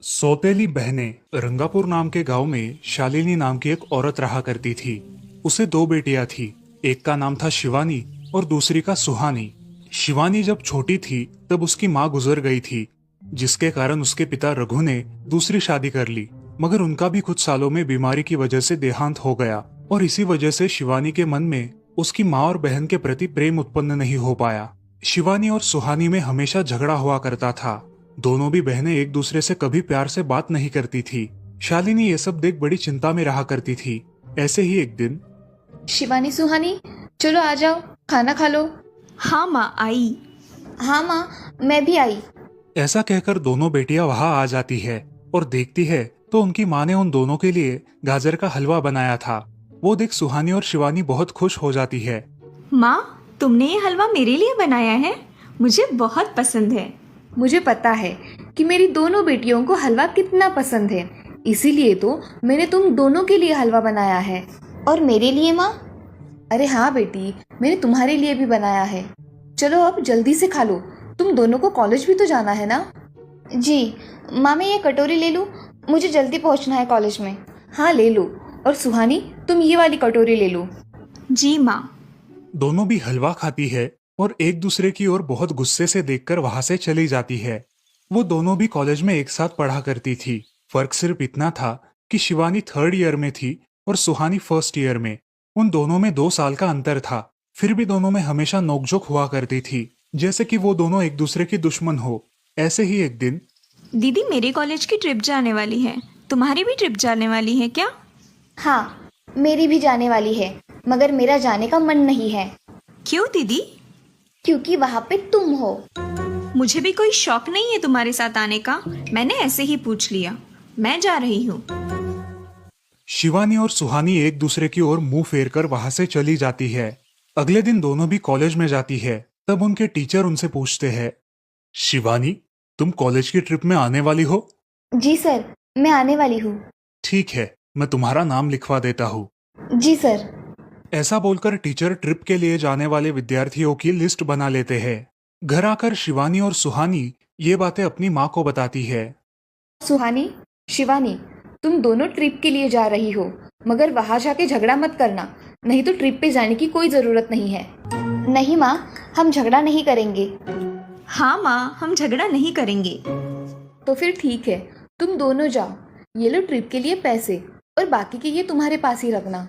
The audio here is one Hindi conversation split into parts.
सौतेली बहनें रंगापुर नाम के गांव में शालिनी नाम की एक औरत रहा करती थी। उसे दो बेटियां थी। एक का नाम था शिवानी और दूसरी का सुहानी। शिवानी जब छोटी थी तब उसकी माँ गुजर गई थी, जिसके कारण उसके पिता रघु ने दूसरी शादी कर ली। मगर उनका भी कुछ सालों में बीमारी की वजह से देहांत हो गया और इसी वजह से शिवानी के मन में उसकी माँ और बहन के प्रति प्रेम उत्पन्न नहीं हो पाया। शिवानी और सुहानी में हमेशा झगड़ा हुआ करता था। दोनों भी बहनें एक दूसरे से कभी प्यार से बात नहीं करती थी। शालिनी ये सब देख बड़ी चिंता में रहा करती थी। ऐसे ही एक दिन, शिवानी सुहानी, चलो आ जाओ, खाना खा लो। हाँ माँ, आई। हाँ माँ, मैं भी आई। ऐसा कहकर दोनों बेटियां वहां आ जाती है और देखती है तो उनकी माँ ने उन दोनों के लिए गाजर का हलवा बनाया था। वो देख सुहानी और शिवानी बहुत खुश हो जाती है। माँ, तुमने ये हलवा मेरे लिए बनाया है? मुझे बहुत पसंद है। मुझे पता है कि मेरी दोनों बेटियों को हलवा कितना पसंद है, इसीलिए तो मैंने तुम दोनों के लिए हलवा बनाया है। और मेरे लिए माँ? अरे हाँ बेटी, मैंने तुम्हारे लिए भी बनाया है। चलो अब जल्दी से खा लो, तुम दोनों को कॉलेज भी तो जाना है ना। जी माँ, मैं ये कटोरी ले लूँ? मुझे जल्दी पहुँचना है कॉलेज में। हाँ ले लो। और सुहानी, तुम ये वाली कटोरी ले लो। जी माँ। दोनों भी हलवा खाती है और एक दूसरे की ओर बहुत गुस्से से देखकर वहां से चली जाती है। वो दोनों भी कॉलेज में एक साथ पढ़ा करती थी। फर्क सिर्फ इतना था कि शिवानी 3rd ईयर में थी और सुहानी 1st ईयर में। उन दोनों में 2 साल का अंतर था। फिर भी दोनों में हमेशा नोकझोंक हुआ करती थी, जैसे कि वो दोनों एक दूसरे की दुश्मन हो। ऐसे ही एक दिन, दीदी, मेरी कॉलेज की ट्रिप जाने वाली है। तुम्हारी भी ट्रिप जाने वाली है क्या? हाँ, मेरी भी जाने वाली है, मगर मेरा जाने का मन नहीं है। क्यों दीदी? क्योंकि वहाँ पे तुम हो। मुझे भी कोई शौक नहीं है तुम्हारे साथ आने का। मैंने ऐसे ही पूछ लिया। मैं जा रही हूँ। शिवानी और सुहानी एक दूसरे की ओर मुंह फेर कर वहां से चली जाती है। अगले दिन दोनों भी कॉलेज में जाती है। तब उनके टीचर उनसे पूछते हैं, शिवानी, तुम कॉलेज की ट्रिप में आने वाली हो? जी सर, मैं आने वाली हूँ। ठीक है, मैं तुम्हारा नाम लिखवा देता हूँ। जी सर। ऐसा बोलकर टीचर ट्रिप के लिए जाने वाले विद्यार्थियों की लिस्ट बना लेते हैं। घर आकर शिवानी और सुहानी ये बातें अपनी माँ को बताती है। सुहानी, शिवानी, तुम दोनों ट्रिप के लिए जा रही हो, मगर वहां जाके झगड़ा मत करना, नहीं तो ट्रिप पे जाने की कोई ज़रूरत नहीं है। नहीं माँ, हम झगड़ा नहीं करेंगे। हाँ माँ, हम झगड़ा नहीं करेंगे। तो फिर ठीक है, तुम दोनों जाओ। ये लो ट्रिप के लिए पैसे, और बाकी के ये तुम्हारे पास ही रखना।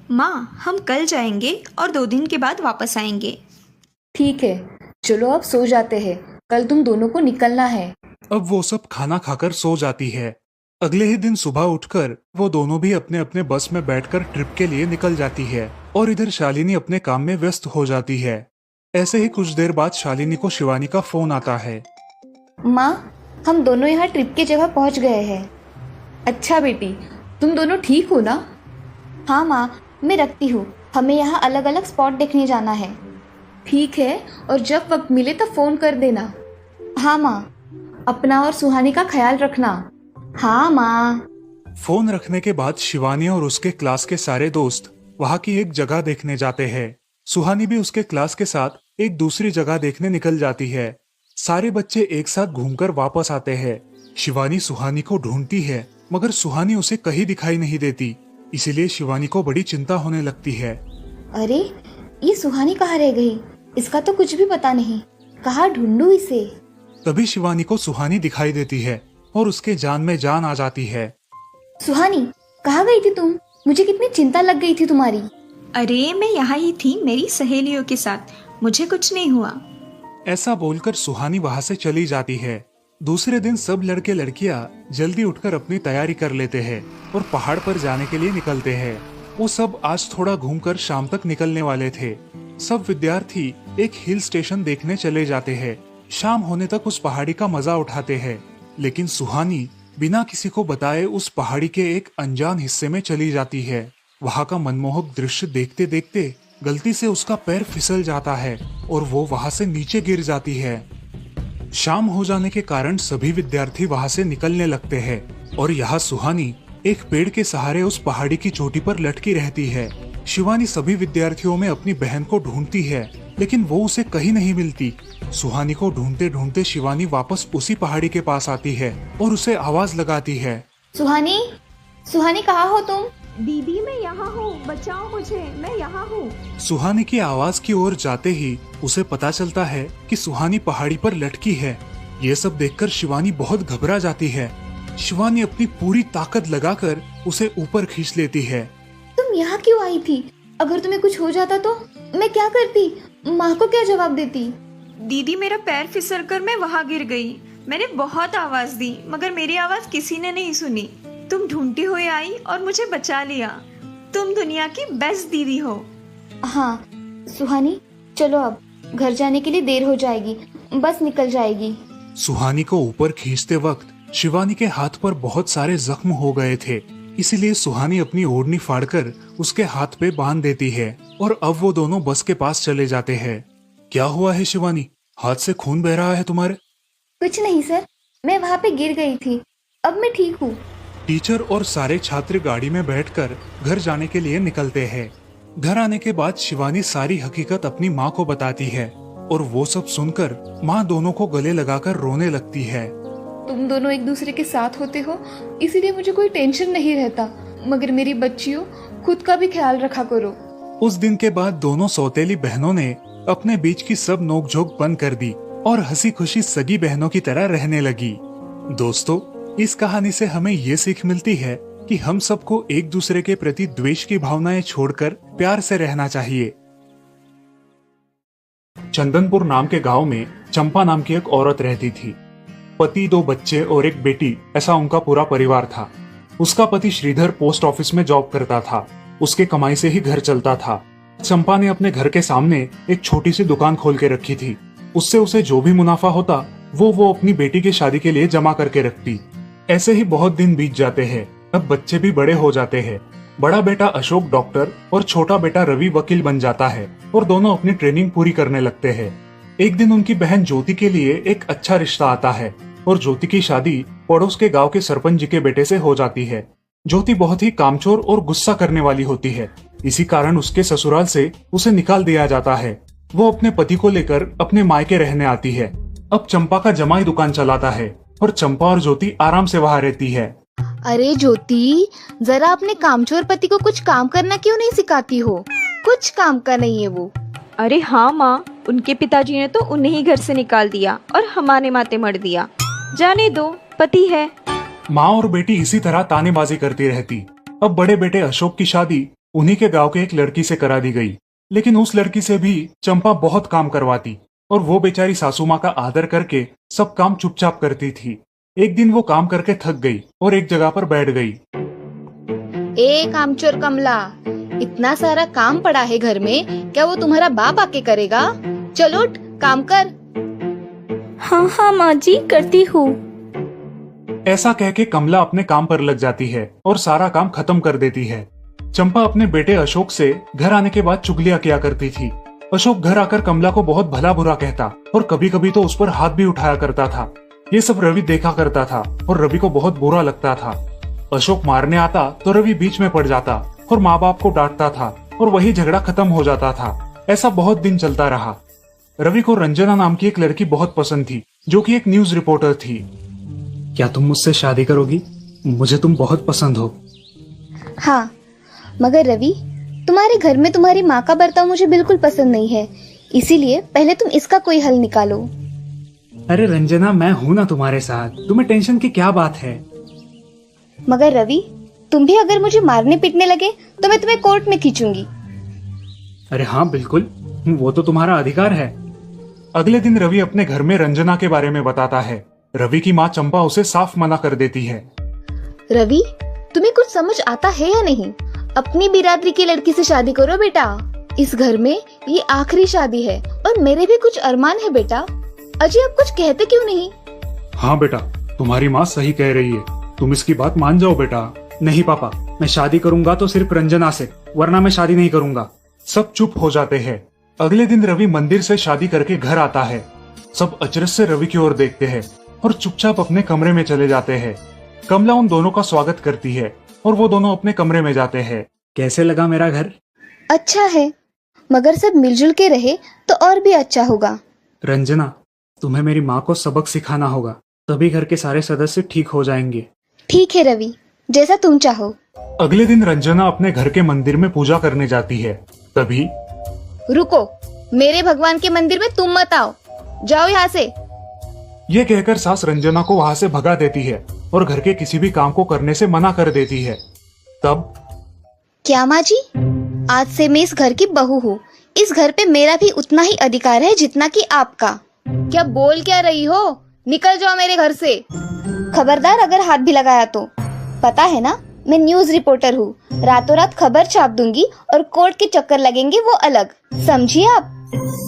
माँ, हम कल जाएंगे और 2 दिन के बाद वापस आएंगे। ठीक है, चलो अब सो जाते हैं, कल तुम दोनों को निकलना है। अब वो सब खाना खाकर सो जाती है। अगले ही दिन सुबह उठकर वो दोनों भी अपने अपने बस में बैठकर ट्रिप के लिए निकल जाती है और इधर शालिनी अपने काम में व्यस्त हो जाती है। ऐसे ही कुछ देर बाद शालिनी को शिवानी का फोन आता है। माँ, हम दोनों यहाँ ट्रिप की जगह पहुँच गए हैं। अच्छा बेटी, तुम दोनों ठीक हो ना? हाँ माँ, मैं रखती हूँ, हमें यहाँ अलग अलग स्पॉट देखने जाना है। ठीक है, और जब वक्त मिले तो फ़ोन कर देना। हाँ माँ, अपना और सुहानी का ख्याल रखना। हाँ माँ। फोन रखने के बाद शिवानी और उसके क्लास के सारे दोस्त वहाँ की एक जगह देखने जाते हैं। सुहानी भी उसके क्लास के साथ एक दूसरी जगह देखने निकल जाती है। सारे बच्चे एक साथ घूमकर वापस आते हैं। शिवानी सुहानी को ढूंढती है, मगर सुहानी उसे कहीं दिखाई नहीं देती। इसीलिए शिवानी को बड़ी चिंता होने लगती है। अरे, ये सुहानी कहाँ रह गई? इसका तो कुछ भी पता नहीं, कहाँ ढूंढूं इसे? तभी शिवानी को सुहानी दिखाई देती है और उसके जान में जान आ जाती है। सुहानी, कहाँ गई थी तुम? मुझे कितनी चिंता लग गई थी तुम्हारी। अरे, मैं यहाँ ही थी मेरी सहेलियों के साथ, मुझे कुछ नहीं हुआ। ऐसा बोलकर सुहानी वहाँ से चली जाती है। दूसरे दिन सब लड़के लड़कियाँ जल्दी उठकर अपनी तैयारी कर लेते हैं और पहाड़ पर जाने के लिए निकलते हैं। वो सब आज थोड़ा घूमकर शाम तक निकलने वाले थे। सब विद्यार्थी एक हिल स्टेशन देखने चले जाते हैं। शाम होने तक उस पहाड़ी का मजा उठाते हैं, लेकिन सुहानी बिना किसी को बताए उस पहाड़ी के एक अनजान हिस्से में चली जाती है। वहाँ का मनमोहक दृश्य देखते देखते गलती से उसका पैर फिसल जाता है और वो वहाँ से नीचे गिर जाती है। शाम हो जाने के कारण सभी विद्यार्थी वहाँ से निकलने लगते हैं और यहाँ सुहानी एक पेड़ के सहारे उस पहाड़ी की चोटी पर लटकी रहती है। शिवानी सभी विद्यार्थियों में अपनी बहन को ढूंढती है, लेकिन वो उसे कहीं नहीं मिलती। सुहानी को ढूंढते ढूंढते शिवानी वापस उसी पहाड़ी के पास आती है और उसे आवाज लगाती है। सुहानी, सुहानी कहाँ हो तुम? दीदी मैं यहाँ हूँ, बचाओ मुझे, मैं यहाँ हूँ। सुहानी की आवाज की ओर जाते ही उसे पता चलता है कि सुहानी पहाड़ी पर लटकी है। ये सब देखकर शिवानी बहुत घबरा जाती है। शिवानी अपनी पूरी ताकत लगाकर उसे ऊपर खींच लेती है। तुम यहाँ क्यों आई थी? अगर तुम्हें कुछ हो जाता तो मैं क्या करती? माँ को क्या जवाब देती? दीदी मेरा पैर फिसल कर मैं वहाँ गिर गई। मैंने बहुत आवाज दी मगर मेरी आवाज किसी ने नहीं सुनी। तुम ढूंढती हुई आई और मुझे बचा लिया। तुम दुनिया की बेस्ट दीदी हो। हाँ सुहानी, चलो अब घर जाने के लिए देर हो जाएगी, बस निकल जाएगी। सुहानी को ऊपर खींचते वक्त शिवानी के हाथ पर बहुत सारे जख्म हो गए थे, इसीलिए सुहानी अपनी ओढ़नी फाड़कर उसके हाथ पे बांध देती है और अब वो दोनों बस के पास चले जाते हैं। क्या हुआ है शिवानी, हाथ से खून बह रहा है तुम्हारे? कुछ नहीं सर, मैं वहाँ पे गिर गई थी, अब मैं ठीक हूँ। टीचर और सारे छात्र गाड़ी में बैठकर घर जाने के लिए निकलते हैं। घर आने के बाद शिवानी सारी हकीकत अपनी माँ को बताती है और वो सब सुनकर माँ दोनों को गले लगाकर रोने लगती है। तुम दोनों एक दूसरे के साथ होते हो, इसीलिए मुझे कोई टेंशन नहीं रहता, मगर मेरी बच्चियों, खुद का भी ख्याल रखा करो। उस दिन के बाद दोनों सौतेली बहनों ने अपने बीच की सब नोकझोंक बंद कर दी और हंसी खुशी सगी बहनों की तरह रहने लगी। दोस्तों, इस कहानी से हमें ये सीख मिलती है कि हम सबको एक दूसरे के प्रति द्वेष की भावनाएं छोड़कर प्यार से रहना चाहिए। चंदनपुर नाम के गांव में चंपा नाम की एक औरत रहती थी। पति, 2 बच्चे और एक बेटी, ऐसा उनका पूरा परिवार था। उसका पति श्रीधर पोस्ट ऑफिस में जॉब करता था। उसके कमाई से ही घर चलता था। चंपा ने अपने घर के सामने एक छोटी सी दुकान खोल के रखी थी। उससे उसे जो भी मुनाफा होता वो अपनी बेटी की शादी के लिए जमा करके रखती। ऐसे ही बहुत दिन बीत जाते हैं। अब बच्चे भी बड़े हो जाते हैं। बड़ा बेटा अशोक डॉक्टर और छोटा बेटा रवि वकील बन जाता है और दोनों अपनी ट्रेनिंग पूरी करने लगते हैं। एक दिन उनकी बहन ज्योति के लिए एक अच्छा रिश्ता आता है और ज्योति की शादी पड़ोस के गांव के सरपंच जी के बेटे से हो जाती है। ज्योति बहुत ही कामचोर और गुस्सा करने वाली होती है। इसी कारण उसके ससुराल से उसे निकाल दिया जाता है। वो अपने पति को लेकर अपने मायके रहने आती है। अब चंपा का जमाई दुकान चलाता है और चंपा और ज्योति आराम से वहाँ रहती है। अरे ज्योति, जरा अपने कामचोर पति को कुछ काम करना क्यों नहीं सिखाती हो? कुछ काम का नहीं है वो। अरे हाँ माँ, उनके पिताजी ने तो उन्हें ही घर से निकाल दिया और हमारे माथे मर दिया। जाने दो, पति है। माँ और बेटी इसी तरह तानेबाजी करती रहती। अब बड़े बेटे अशोक की शादी उन्हीं के गांव के एक लड़की से करा दी गई, लेकिन उस लड़की से भी चंपा बहुत काम करवाती और वो बेचारी सासू माँ का आदर करके सब काम चुपचाप करती थी। एक दिन वो काम करके थक गई और एक जगह पर बैठ गई। ए कामचोर कमला, इतना सारा काम पड़ा है घर में, क्या वो तुम्हारा बाप आके करेगा? चलो उठ, काम कर। हाँ हाँ माँ जी, करती हूँ। ऐसा कह के कमला अपने काम पर लग जाती है और सारा काम खत्म कर देती है। चंपा अपने बेटे अशोक से घर आने के बाद चुगलियां किया करती थी। अशोक घर आकर कमला को बहुत भला बुरा कहता और कभी कभी तो उस पर हाथ भी उठाया करता था। ये सब रवि देखा करता था और रवि को बहुत बुरा लगता था। अशोक मारने आता तो रवि बीच में पड़ जाता और माँ बाप को डांटता था और वही झगड़ा खत्म हो जाता था। ऐसा बहुत दिन चलता रहा। रवि को रंजना नाम की एक लड़की बहुत पसंद थी, जो कि एक न्यूज रिपोर्टर थी। क्या तुम मुझसे शादी करोगी? मुझे तुम बहुत पसंद हो। हाँ, मगर रवि, तुम्हारे घर में तुम्हारी माँ का बर्ताव मुझे बिल्कुल पसंद नहीं है, इसीलिए पहले तुम इसका कोई हल निकालो। अरे रंजना, मैं हूँ ना तुम्हारे साथ, तुम्हें टेंशन की क्या बात है? मगर रवि, तुम भी अगर मुझे मारने पीटने लगे तो मैं तुम्हें कोर्ट में खींचूंगी। अरे हाँ बिल्कुल, वो तो तुम्हारा अधिकार है। अगले दिन रवि अपने घर में रंजना के बारे में बताता है। रवि की माँ चंपा उसे साफ मना कर देती है। रवि, तुम्हें कुछ समझ आता है या नहीं? अपनी बिरादरी की लड़की से शादी करो बेटा। इस घर में ये आखिरी शादी है और मेरे भी कुछ अरमान है बेटा। अजय, आप कुछ कहते क्यों नहीं? हाँ बेटा, तुम्हारी माँ सही कह रही है, तुम इसकी बात मान जाओ बेटा। नहीं पापा, मैं शादी करूंगा तो सिर्फ रंजना से, वरना मैं शादी नहीं करूंगा। सब चुप हो जाते हैं। अगले दिन रवि मंदिर से शादी करके घर आता है। सब अचरज से रवि की ओर देखते हैं और चुपचाप अपने कमरे में चले जाते हैं। कमला उन दोनों का स्वागत करती है और वो दोनों अपने कमरे में जाते हैं। कैसे लगा मेरा घर? अच्छा है, मगर सब मिलजुल के रहे तो और भी अच्छा होगा। रंजना, तुम्हें मेरी माँ को सबक सिखाना होगा, तभी घर के सारे सदस्य ठीक हो जाएंगे। ठीक है रवि, जैसा तुम चाहो। अगले दिन रंजना अपने घर के मंदिर में पूजा करने जाती है। तभी रुको, मेरे भगवान के मंदिर में तुम मत आओ, जाओ यहाँ से। ये कहकर सास रंजना को वहां से भगा देती है और घर के किसी भी काम को करने से मना कर देती है। तब क्या माँ जी, आज से मैं इस घर की बहू हूँ। इस घर पे मेरा भी उतना ही अधिकार है जितना कि आपका। क्या बोल क्या रही हो? निकल जाओ मेरे घर से। खबरदार अगर हाथ भी लगाया तो। पता है ना, मैं न्यूज रिपोर्टर हूँ। रातों रात खबर छाप दूंगी और कोर्ट के चक्कर लगेंगे वो अलग, समझिए आप।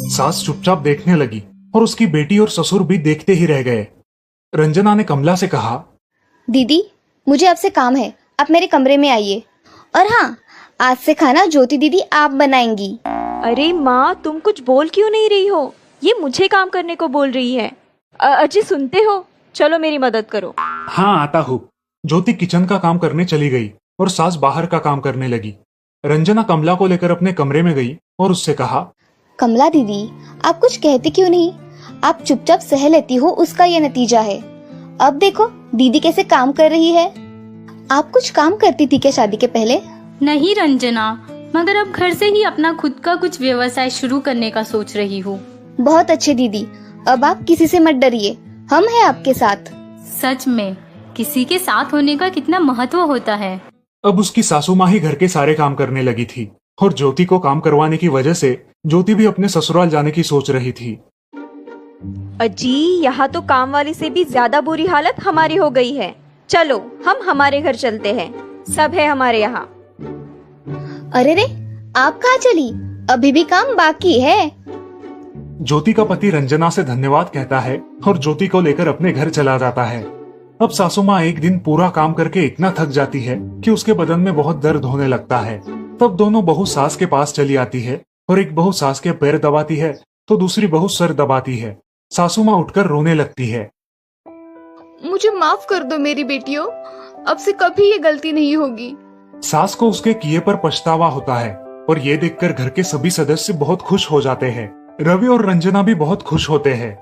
सास चुपचाप देखने लगी और उसकी बेटी और ससुर भी देखते ही रह गए। रंजना ने कमला से कहा, दीदी मुझे आपसे काम है, आप मेरे कमरे में आइए। और हाँ, आज से खाना ज्योति दीदी आप बनाएंगी। अरे माँ, तुम कुछ बोल क्यों नहीं रही हो? ये मुझे काम करने को बोल रही है। अजी सुनते हो, चलो मेरी मदद करो। हाँ आता हूँ। ज्योति किचन का काम करने चली गई और सास बाहर का काम करने लगी। रंजना कमला को लेकर अपने कमरे में गई और उससे कहा, कमला दीदी, आप कुछ कहते क्यों नहीं? आप चुपचाप सह लेती हो, उसका ये नतीजा है। अब देखो दीदी कैसे काम कर रही है। आप कुछ काम करती थी क्या शादी के पहले? नहीं रंजना, मगर अब घर से ही अपना खुद का कुछ व्यवसाय शुरू करने का सोच रही हूँ। बहुत अच्छे दीदी, अब आप किसी से मत डरिए, हम हैं आपके साथ। सच में किसी के साथ होने का कितना महत्व होता है। अब उसकी सासू माँ ही घर के सारे काम करने लगी थी और ज्योति को काम करवाने की वजह से ज्योति भी अपने ससुराल जाने की सोच रही थी। अजी, यहाँ तो काम वाली से भी ज्यादा बुरी हालत हमारी हो गई है। चलो हम हमारे घर चलते हैं, सब है हमारे यहाँ। अरे रे, आप कहाँ चली? अभी भी काम बाकी है। ज्योति का पति रंजना से धन्यवाद कहता है और ज्योति को लेकर अपने घर चला जाता है। अब सासू माँ एक दिन पूरा काम करके इतना थक जाती है कि उसके बदन में बहुत दर्द होने लगता है। तब दोनों बहू सास के पास चली आती है और एक बहू सास के पैर दबाती है तो दूसरी बहू सर दबाती है। सासू माँ उठकर रोने लगती है। मुझे माफ कर दो मेरी बेटियों, अब से कभी ये गलती नहीं होगी। सास को उसके किए पर पछतावा होता है और ये देखकर घर के सभी सदस्य बहुत खुश हो जाते हैं। रवि और रंजना भी बहुत खुश होते हैं।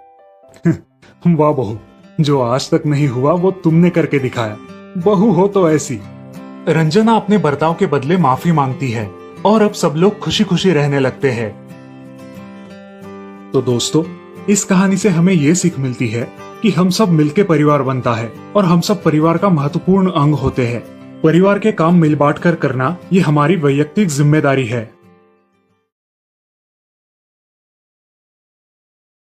वाह बहू, जो आज तक नहीं हुआ वो तुमने करके दिखाया। बहू हो तो ऐसी। रंजना अपने बर्ताव के बदले माफी मांगती है और अब सब लोग खुशी खुशी रहने लगते हैं। तो दोस्तों, इस कहानी से हमें ये सीख मिलती है कि हम सब मिलके परिवार बनता है और हम सब परिवार का महत्वपूर्ण अंग होते हैं। परिवार के काम मिल बांट कर करना ये हमारी वैयक्तिक जिम्मेदारी है।